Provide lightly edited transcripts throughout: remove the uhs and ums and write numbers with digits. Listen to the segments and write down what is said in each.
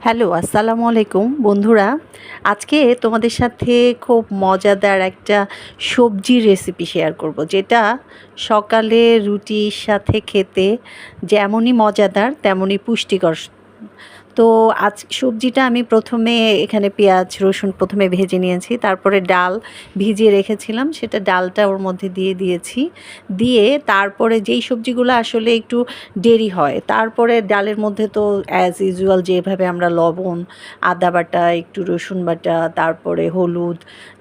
Hello, আসসালামু আলাইকুম বন্ধুরা। আজকে তোমাদের সাথে খুব মজাদার একটা সবজির রেসিপি শেয়ার করব, যেটা সকালে রুটির সাথে খেতে যেমনই মজাদার তেমনই পুষ্টিকর। তো আজ সবজিটা আমি প্রথমে এখানে পেঁয়াজ রসুন প্রথমে ভেজে নিয়েছি, তারপরে ডাল ভিজিয়ে রেখেছিলাম, সেটা ডালটা ওর মধ্যে দিয়ে দিয়েছি। দিয়ে তারপরে যেই সবজিগুলো আসলে একটু দেরি হয়, তারপরে ডালের মধ্যে তো অ্যাজ ইউজুয়াল যেভাবে আমরা লবণ, আদা বাটা, একটু রসুন বাটা, তারপরে হলুদ,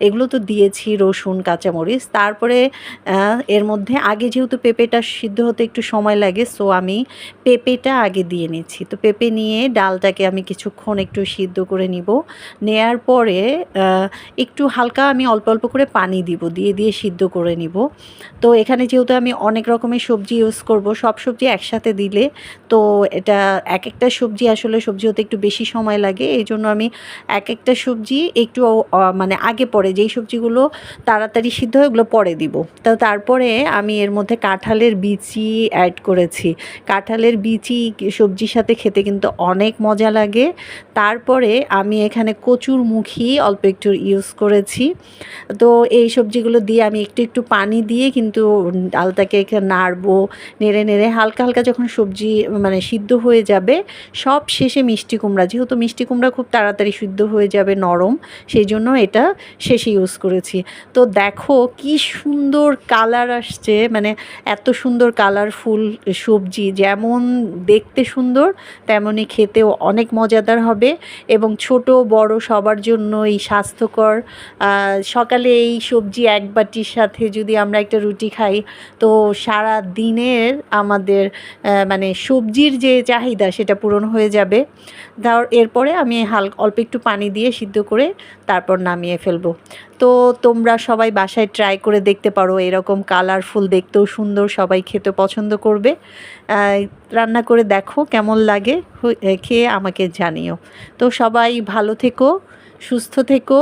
এগুলো তো দিয়েছি, রসুন কাঁচামরিচ। তারপরে এর মধ্যে আগে যেহেতু পেঁপেটা সিদ্ধ হতে একটু সময় লাগে, সো আমি পেঁপেটা আগে দিয়ে নিচ্ছি। তো পেঁপে নিয়ে ডালটাকে আমি কিছুক্ষণ একটু সিদ্ধ করে নিব। নেয়ার পরে একটু হালকা আমি অল্প অল্প করে পানি দিব, দিয়ে দিয়ে সিদ্ধ করে নিব। তো এখানে যেহেতু আমি অনেক রকমের সবজি ইউজ করব, সব সবজি একসাথে দিলে তো এটা এক একটা সবজি আসলে সবজি হতে একটু বেশি সময় লাগে। এই জন্য আমি এক একটা সবজি একটু মানে আগে পরে যেই সবজিগুলো তাড়াতাড়ি সিদ্ধ হয় ওগুলো পরে দিব। তো তারপরে আমি এর মধ্যে কাঁঠালের বিচি অ্যাড করেছি। কাঁঠালের বিচি সবজির সাথে খেতে কিন্তু অনেক মজা লাগে। তারপরে আমি এখানে কচুরমুখী অল্প একটু ইউজ করেছি। তো এই সবজিগুলো দিয়ে আমি একটু একটু পানি দিয়ে কিন্তু ডালটাকে নাড়বো, নেড়ে নেড়ে হালকা হালকা যখন সবজি মানে সিদ্ধ হয়ে যাবে, সব শেষে মিষ্টি কুমড়া, যেহেতু মিষ্টি কুমড়া খুব তাড়াতাড়ি সিদ্ধ হয়ে যাবে নরম, সেই জন্য এটা শেষে ইউজ করেছি। তো দেখো কি সুন্দর কালার আসছে, মানে এত সুন্দর কালারফুল সবজি, যেমন দেখতে সুন্দর তেমনই খেতেও অনেক মজাদার হবে এবং ছোট বড় সবার জন্যই স্বাস্থ্যকর। সকালে এই সবজি এক বাটির সাথে যদি আমরা একটা রুটি খাই, তো সারা দিনের আমাদের মানে সবজির যে চাহিদা সেটা পূরণ হয়ে যাবে। এরপরে আমি অল্প একটু পানি দিয়ে সিদ্ধ করে তারপর নামিয়ে ফেলবো। তো তোমরা সবাই বাসায় ট্রাই করে দেখতে পারো, এরকম কালারফুল, দেখতেও সুন্দর, সবাই খেতে পছন্দ করবে। রান্না করে দেখো কেমন লাগে, খেয়ে আমাকে জানিও। তো সবাই ভালো থেকো, সুস্থ থেকো।